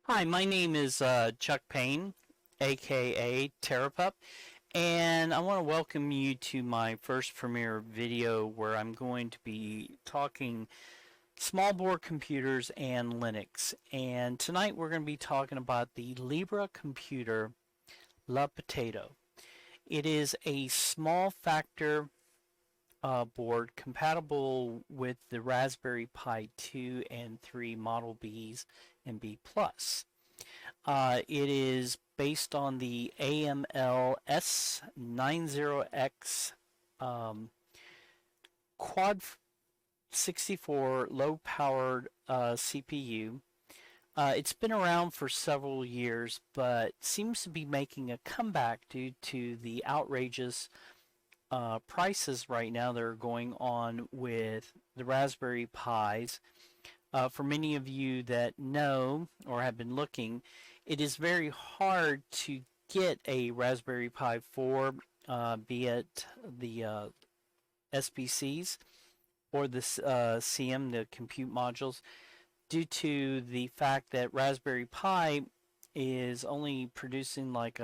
Hi, my name is Chuck Payne, aka TerrorPUP, and I want to welcome you to my first premiere video where I'm going to be talking small board computers and Linux. And tonight we're going to be talking about the Libre computer La Potato. It is a small factor board compatible with the Raspberry Pi 2 and 3 Model Bs and B+. It is based on the AML S90X Quad 64 low-powered CPU. It's been around for several years, but seems to be making a comeback due to the outrageous prices right now that are going on with the Raspberry Pis. For many of you that know or have been looking, it is very hard to get a Raspberry Pi 4, be it the SBCs or the CM, the compute modules, due to the fact that Raspberry Pi is only producing like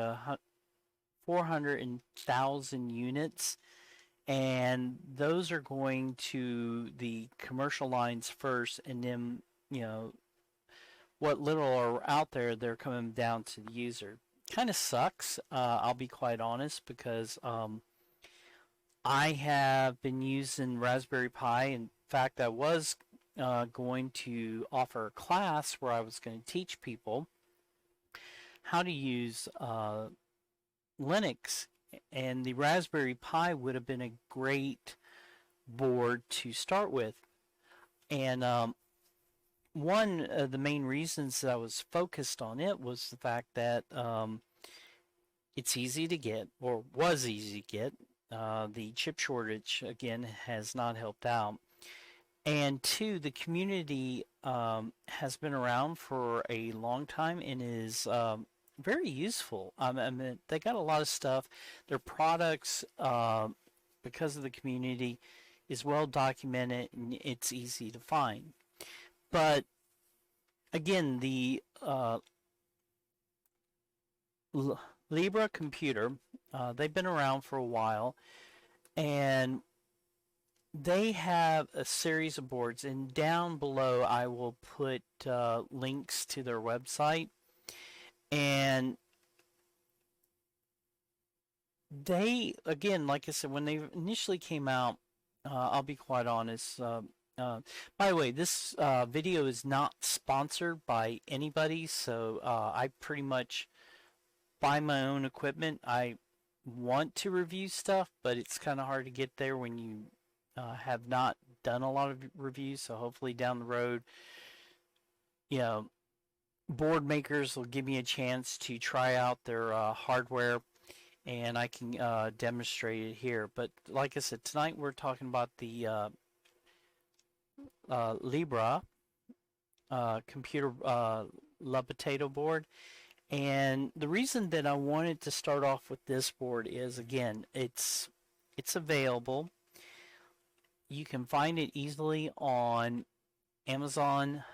400,000 units, and those are going to the commercial lines first, and then what little are out there, they're coming down to the user. Kind of sucks, I'll be quite honest, because I have been using Raspberry Pi. In fact, I was going to offer a class where I was going to teach people how to use Linux, and the Raspberry Pi would have been a great board to start with. And one of the main reasons that I was focused on it was the fact that it's easy to get, or was easy to get. The chip shortage, again, has not helped out. And two, the community has been around for a long time and is very useful. I mean, they got a lot of stuff. Their products, because of the community, is well documented and it's easy to find. But again, the Libre computer, they've been around for a while, and they have a series of boards. And down below, I will put links to their website. And they, again, like I said, when they initially came out, I'll be quite honest. By the way, this video is not sponsored by anybody, so I pretty much buy my own equipment. I want to review stuff, but it's kind of hard to get there when you have not done a lot of reviews. So hopefully down the road, board makers will give me a chance to try out their hardware, and I can demonstrate it here. But like I said, tonight we're talking about the Libre computer La Potato board. And the reason that I wanted to start off with this board is, again, it's available. You can find it easily on Amazon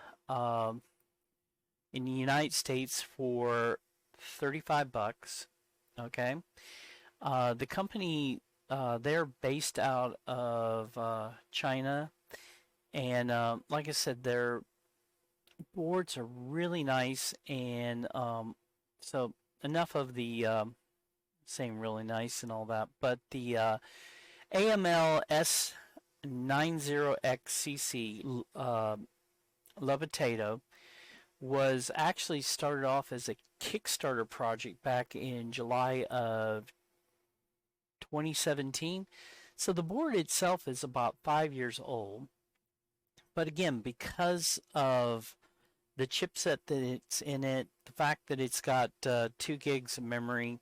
in the United States for $35. Okay, the company, they're based out of China, and like I said, their boards are really nice. And so enough of the saying really nice and all that, but the AML S90XCC La Potato was actually started off as a Kickstarter project back in July of 2017. So the board itself is about 5 years old. But again, because of the chipset that it's in it, the fact that it's got 2 gigs of memory,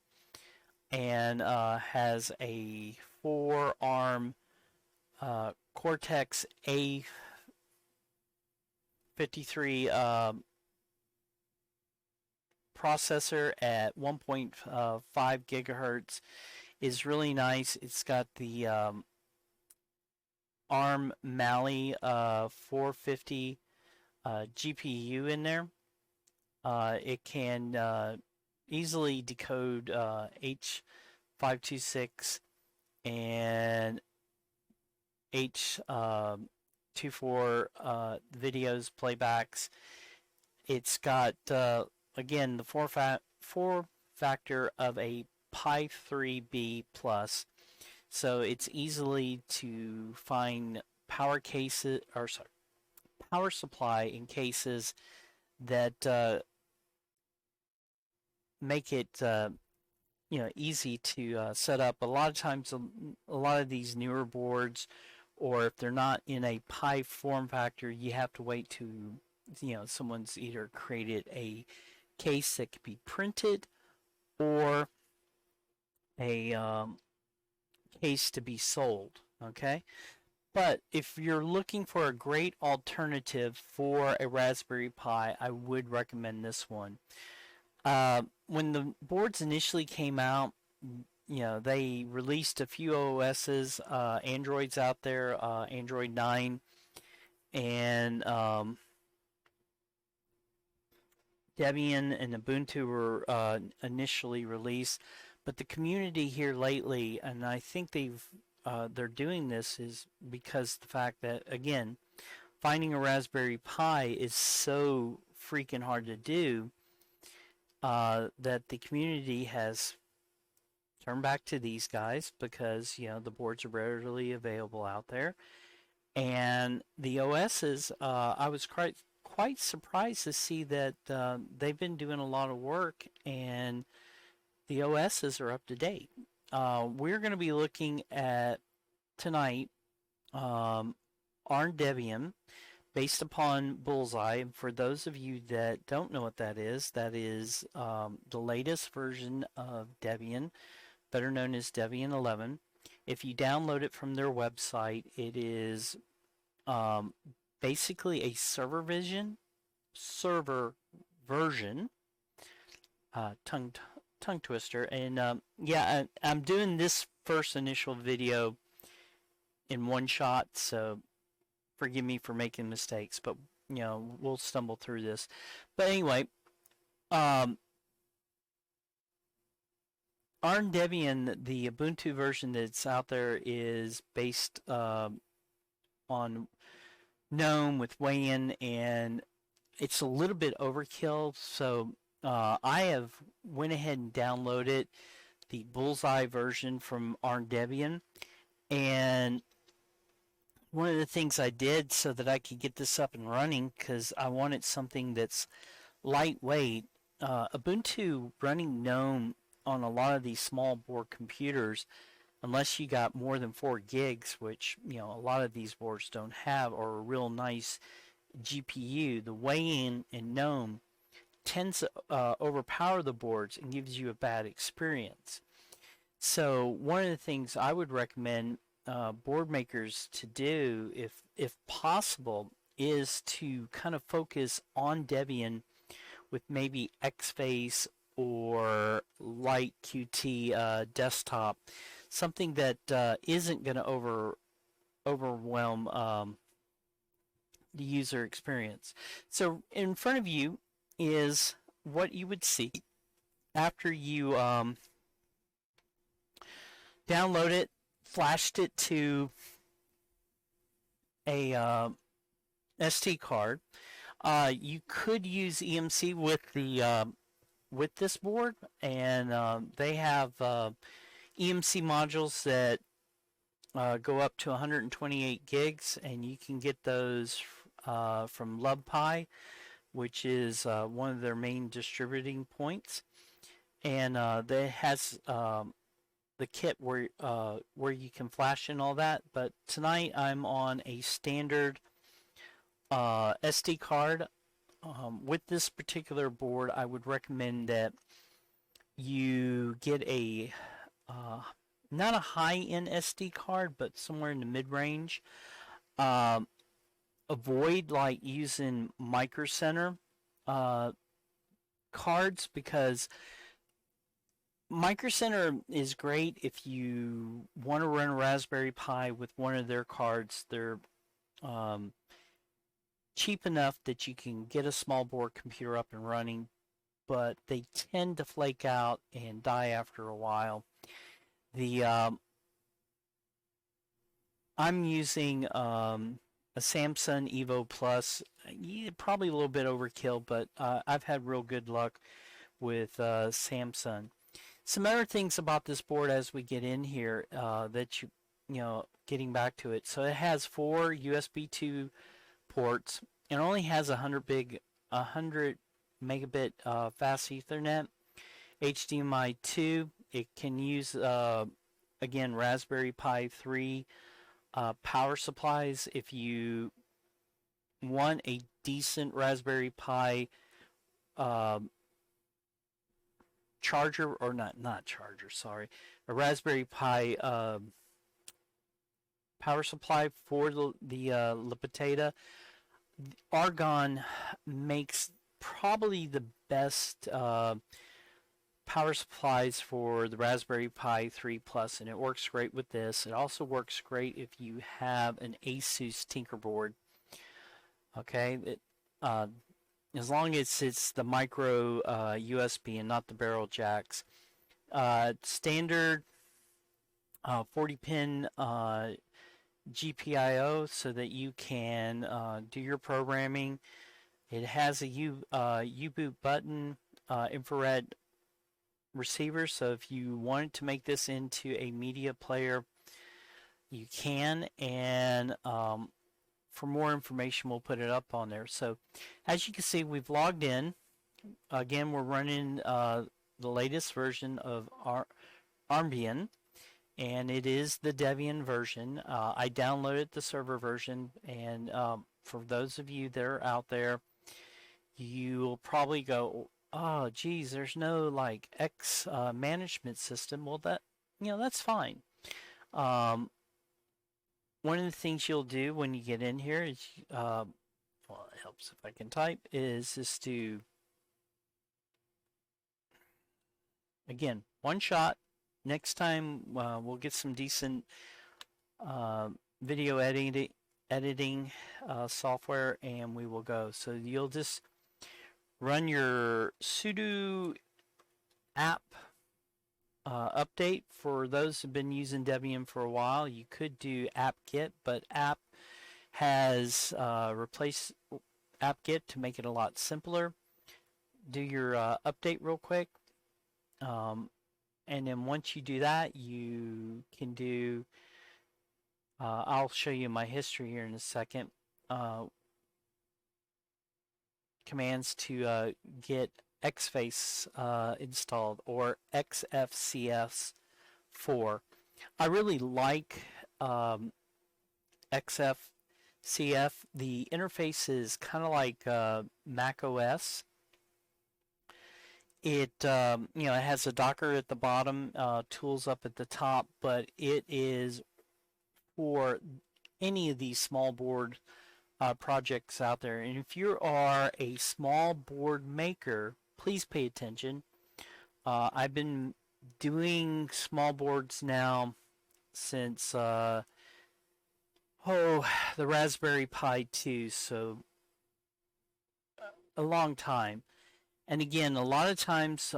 and has a 4-ARM Cortex A53 processor at 1.5 gigahertz, is really nice. It's got the ARM Mali 450 GPU in there. It can easily decode H.526 and H.24 videos, playbacks. It's got, again, the four factor of a Pi 3B plus, so it's easily to find power cases, or sorry, power supply in cases that make it easy to set up. A lot of times, a lot of these newer boards, or if they're not in a Pi form factor, you have to wait to someone's either created a case that could be printed or a case to be sold. Okay, but if you're looking for a great alternative for a Raspberry Pi, I would recommend this one. When the boards initially came out, they released a few OSs, Androids out there, Android 9, and Debian and Ubuntu were initially released. But the community here lately, and I think they're doing this is because the fact that, again, finding a Raspberry Pi is so freaking hard to do, that the community has turned back to these guys because the boards are readily available out there, and the OSs. I was quite surprised to see that they've been doing a lot of work and the OSs are up to date. We're going to be looking at tonight ARM Debian based upon Bullseye. And for those of you that don't know what that is the latest version of Debian, better known as Debian 11. If you download it from their website, it is basically a server version, tongue twister. And yeah, I'm doing this first initial video in one shot, so forgive me for making mistakes, but we'll stumble through this. But anyway, ARM Debian, the Ubuntu version that's out there, is based on Gnome with Wayland, and it's a little bit overkill. So I have went ahead and downloaded the Bullseye version from ARM Debian, and one of the things I did so that I could get this up and running, because I wanted something that's lightweight. Ubuntu running Gnome on a lot of these small board computers, unless you got more than 4 gigs, which a lot of these boards don't have, or a real nice GPU, the Wayland and Gnome tends to overpower the boards and gives you a bad experience. So one of the things I would recommend board makers to do, if possible, is to kind of focus on Debian with maybe XFace or Light Qt desktop, something that isn't going to overwhelm the user experience. So in front of you is what you would see after you download it, flashed it to a SD card. You could use EMC with this board, and they have EMC modules that go up to 128 gigs, and you can get those from Lubuntu, which is one of their main distributing points, and that has the kit where you can flash and all that. But tonight I'm on a standard SD card. With this particular board, I would recommend that you get a not a high-end SD card, but somewhere in the mid-range. Avoid like using Micro Center cards, because Micro Center is great if you want to run a Raspberry Pi with one of their cards. They're cheap enough that you can get a small board computer up and running, but they tend to flake out and die after a while. The I'm using a Samsung Evo Plus. Probably a little bit overkill, but I've had real good luck with Samsung. Some other things about this board as we get in here that you know, getting back to it. So it has 4 USB 2 ports. It only has 100 megabit fast Ethernet, HDMI 2. It can use again Raspberry Pi 3 power supplies. If you want a decent Raspberry Pi charger, or not charger, sorry, a Raspberry Pi power supply for the Lubuntu, Argon makes probably the best power supplies for the Raspberry Pi 3 Plus, and it works great with this. It also works great if you have an Asus Tinkerboard. Okay, as long as it's the micro USB and not the barrel jacks. Standard 40-pin GPIO so that you can do your programming. It has a U-boot button, infrared receiver, so if you wanted to make this into a media player, you can, and for more information we'll put it up on there. So as you can see, we've logged in. Again, we're running the latest version of Armbian, and it is the Debian version. I downloaded the server version, and for those of you that are out there, you'll probably go, oh geez, there's no like X management system. Well, that's fine. One of the things you'll do when you get in here is, well, it helps if I can type, is just to, again, one shot. Next time we'll get some decent video editing software, and we will go. So you'll just run your sudo app update. For those who've been using Debian for a while, you could do apt-get, but app has replaced apt-get to make it a lot simpler. Do your update real quick, and then once you do that, you can do, I'll show you my history here in a second, commands to get XFace installed, or XFCE4. I really like XFCE. The interface is kind of like Mac OS. It it has a Docker at the bottom, tools up at the top, but it is for any of these small board projects out there. And if you are a small board maker, please pay attention. I've been doing small boards now since the Raspberry Pi 2, so a long time. And again, a lot of times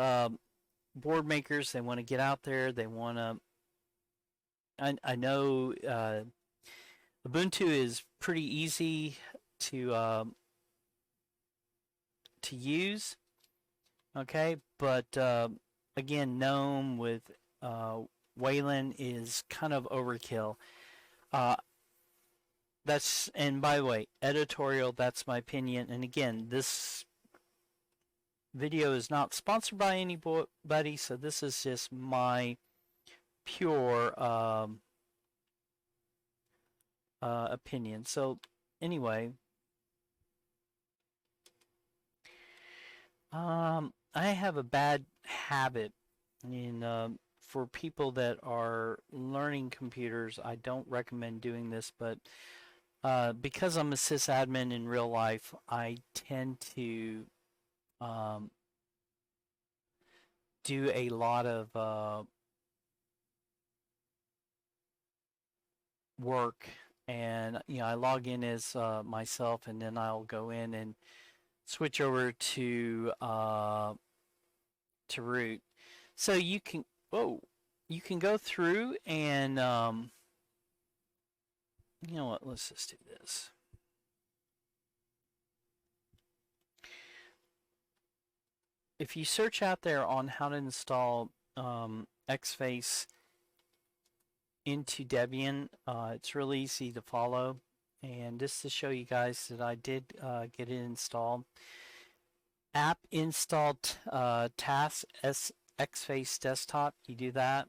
board makers, they want to get out there, they want to, I know Ubuntu is pretty easy to use, okay, but again, Gnome with Wayland is kind of overkill. And by the way, editorial, that's my opinion. And again, this video is not sponsored by anybody, so this is just my pure opinion. So anyway, I have a bad habit for people that are learning computers. I don't recommend doing this, but because I'm a sysadmin in real life, I tend to do a lot of work, and I log in as myself, and then I'll go in and switch over to to root. So you can, you can go through and, you know what, let's just do this. If you search out there on how to install XFace into Debian, it's really easy to follow. And just to show you guys that I did get it installed. App install task XFace desktop, you do that.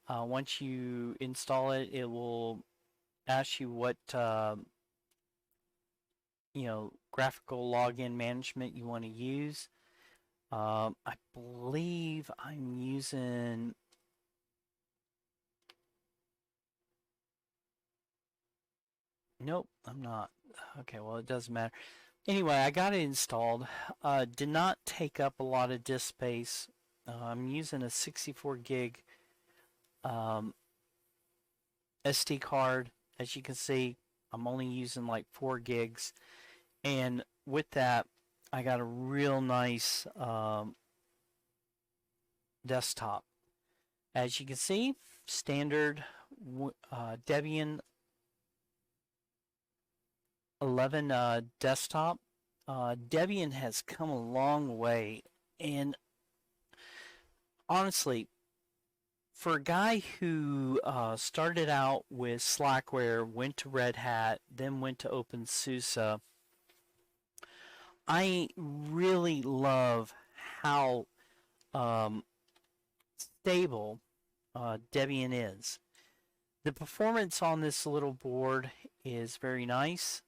Once you install it, it will ask you what graphical login management you want to use. I believe I'm using nope, I'm not. Okay, well, it doesn't matter. Anyway, I got it installed. Did not take up a lot of disk space. I'm using a 64 gig SD card. As you can see, I'm only using like 4 gigs. And with that, I got a real nice desktop. As you can see, standard Debian 11 desktop. Debian has come a long way, and honestly, for a guy who started out with Slackware, went to Red Hat, then went to OpenSUSE, I really love how stable Debian is. The performance on this little board is very nice.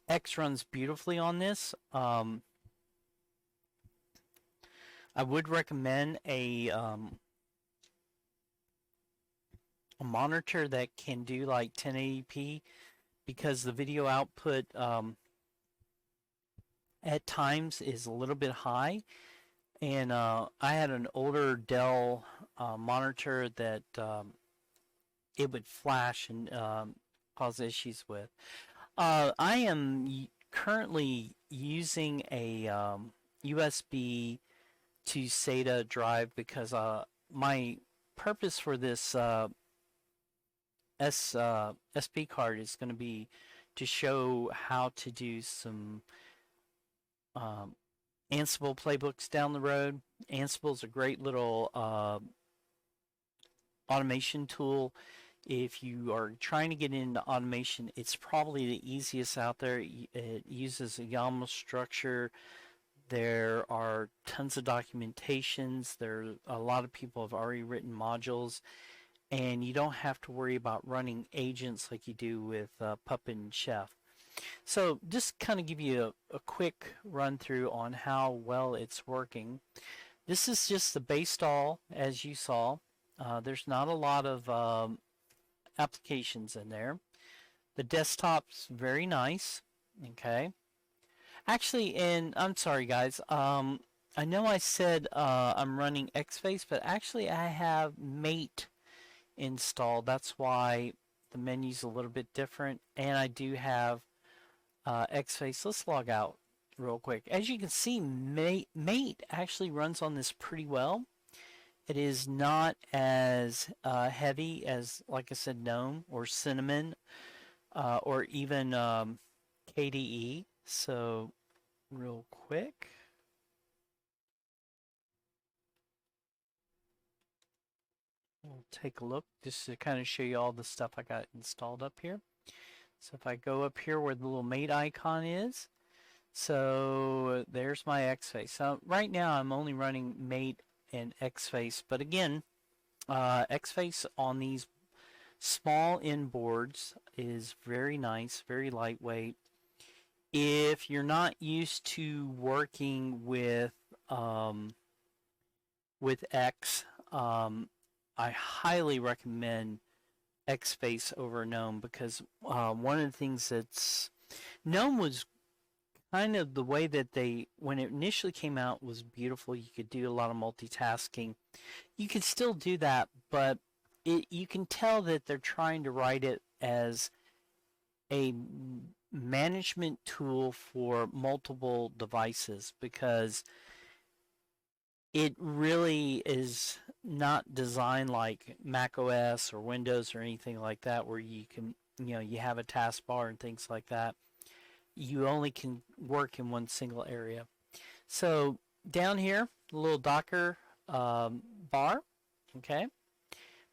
X runs beautifully on this. I would recommend a monitor that can do like 1080p because the video output at times is a little bit high. And I had an older Dell monitor that it would flash and cause issues with. I am currently using a USB to SATA drive because my purpose for this SD card is going to be to show how to do some Ansible playbooks down the road. Ansible is a great little automation tool. If you are trying to get into automation, it's probably the easiest out there. It uses a YAML structure. There are tons of documentations. A lot of people have already written modules, and you don't have to worry about running agents like you do with Puppet and Chef. So just kind of give you a quick run through on how well it's working. This is just the base install, as you saw. There's not a lot of applications in there. The desktop's very nice. Okay. Actually, and I'm sorry guys, I know I said I'm running XFace, but actually I have Mate installed. That's why the menu's a little bit different, and I do have XFace. Let's log out real quick. As you can see, Mate actually runs on this pretty well. It is not as heavy as, like I said, Gnome or Cinnamon or even KDE. So real quick. We'll take a look just to kind of show you all the stuff I got installed up here. So if I go up here where the little Mate icon is, so there's my XFace. So right now I'm only running Mate and XFace, but again, XFace on these small end boards is very nice, very lightweight. If you're not used to working with X, I highly recommend XFace over Gnome because one of the things that's Gnome was kind of the way that when it initially came out was beautiful. You could do a lot of multitasking. You could still do that, but you can tell that they're trying to write it as a management tool for multiple devices, because it really is not designed like Mac OS or Windows or anything like that, where you can, you have a taskbar and things like that. You only can work in one single area. So down here, a little Docker bar. Okay,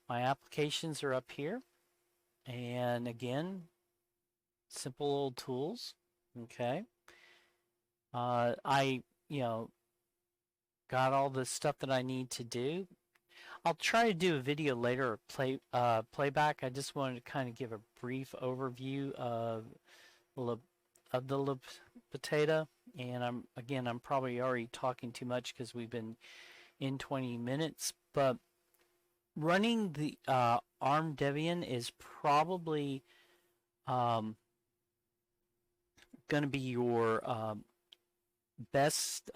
my applications are up here, and again, simple little tools. Okay, I got all the stuff that I need to do. I'll try to do a video later, or playback. I just wanted to kind of give a brief overview of the potato, and I'm probably already talking too much because we've been in 20 minutes. But running the ARM Debian is probably going to be your best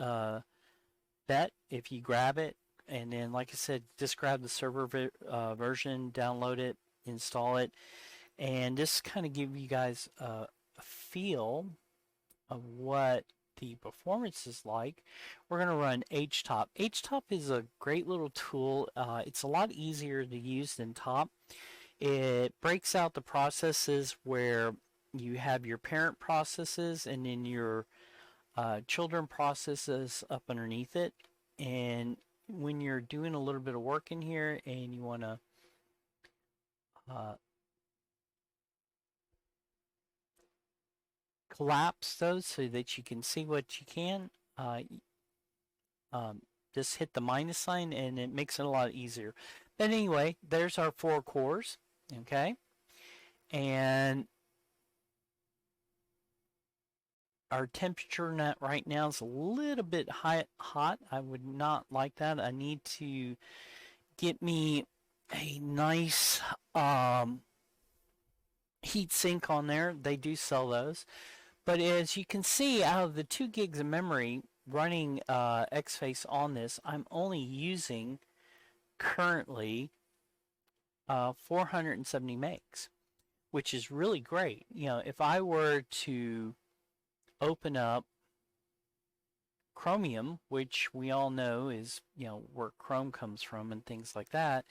bet if you grab it. And then, like I said, just grab the server version, download it, install it, and just kind of give you guys a feel of what the performance is like. We're going to run HTOP. HTOP is a great little tool. It's a lot easier to use than TOP. It breaks out the processes where you have your parent processes and then your children processes up underneath it. And when you're doing a little bit of work in here and you want to collapse those so that you can see what you can, just hit the minus sign and it makes it a lot easier. But anyway, there's our 4 cores, okay? And our temperature right now is a little bit hot. I would not like that. I need to get me a nice heat sink on there. They do sell those. But as you can see, out of the 2 gigs of memory running XFace on this, I'm only using currently 470 megs, which is really great. If I were to open up Chromium, which we all know is, where Chrome comes from and things like that,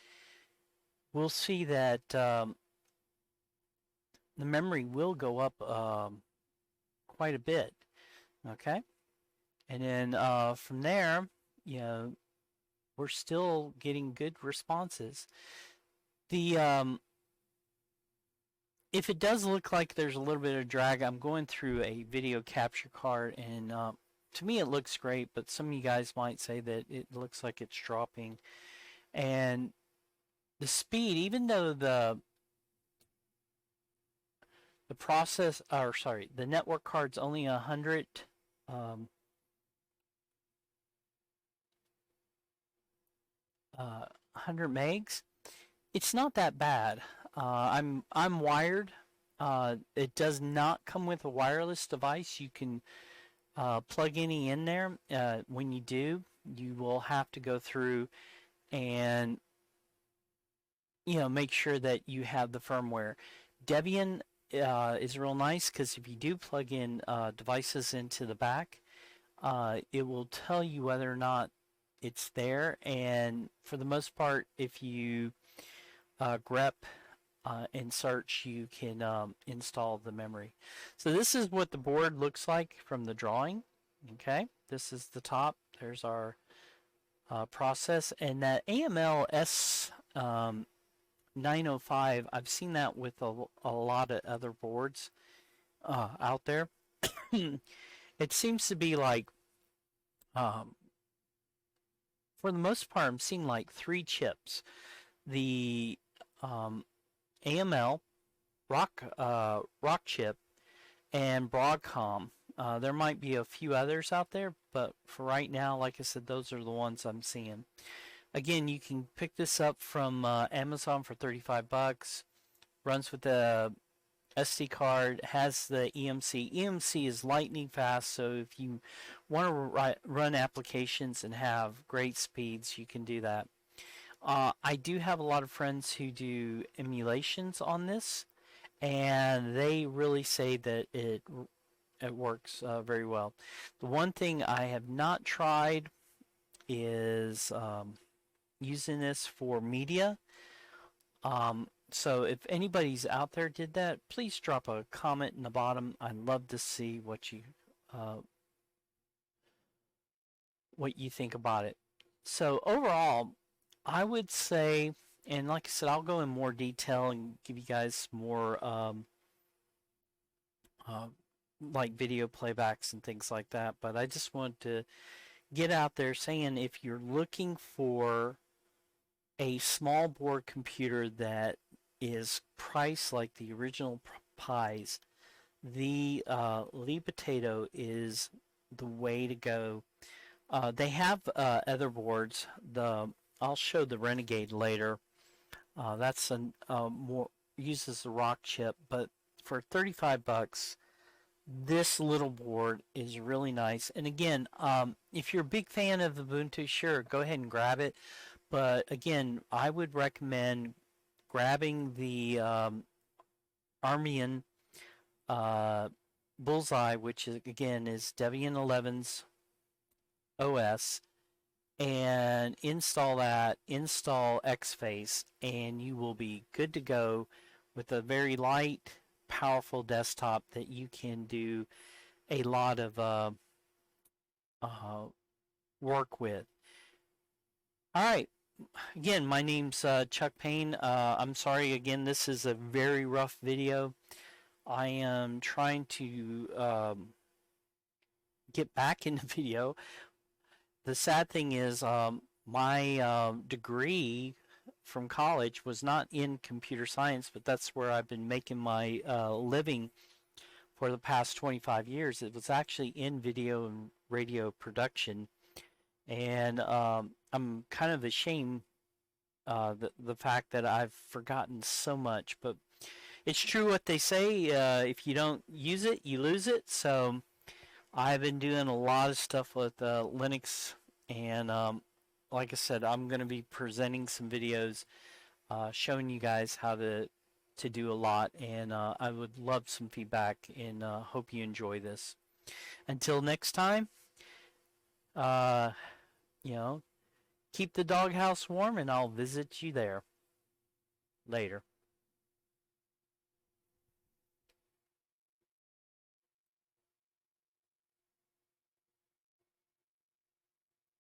we'll see that the memory will go up quite a bit. Okay, and then from there, we're still getting good responses. If it does look like there's a little bit of drag, I'm going through a video capture card, and to me it looks great, but some of you guys might say that it looks like it's dropping. And the speed, even though the network card's only 100 100 megs, it's not that bad. I'm wired. It does not come with a wireless device. You can plug any in there. When you do, you will have to go through and make sure that you have the firmware. Debian is real nice because if you do plug in devices into the back, it will tell you whether or not it's there. And for the most part, if you grep and search, you can install the memory. So this is what the board looks like from the drawing. Okay, this is the top. There's our process, and that AML S905, I've seen that with a lot of other boards out there. It seems to be like, for the most part, I'm seeing like 3 chips. The AML, Rock chip, and Broadcom. There might be a few others out there, but for right now, like I said, those are the ones I'm seeing. Again, you can pick this up from Amazon for $35. Runs with the SD card, has the EMC. EMC is lightning fast, so if you want to run applications and have great speeds, you can do that. I do have a lot of friends who do emulations on this, and they really say that it works very well. The one thing I have not tried is using this for media. So if anybody's out there did that, please drop a comment in the bottom. I'd love to see uh, what you think about it. So overall, I would say, and like I said, I'll go in more detail and give you guys more uh, like video playbacks and things like that. But I just want to get out there saying if you're looking for a small board computer that is priced like the original Pies, the Libre is the way to go. They have other boards. I'll show the Renegade later. That's more uses the rock chip, but for 35 bucks, this little board is really nice. And again, if you're a big fan of Ubuntu, sure, go ahead and grab it. But again, I would recommend grabbing the Armian Bullseye, which is again is Debian 11's OS, and install that, install XFace, and you will be good to go with a very light, powerful desktop that you can do a lot of work with. All right. Again, my name's Chuck Payne. I'm sorry again, this is a very rough video. I am trying to get back into video. The sad thing is my degree from college was not in computer science, but that's where I've been making my living for the past 25 years. It was actually in video and radio production, and I'm kind of ashamed the fact that I've forgotten so much, but it's true what they say, if you don't use it, you lose it. So I've been doing a lot of stuff with Linux, and like I said, I'm going to be presenting some videos showing you guys how to do a lot, and I would love some feedback, and hope you enjoy this. Until next time, uh, you know, keep the doghouse warm, and I'll visit you there later.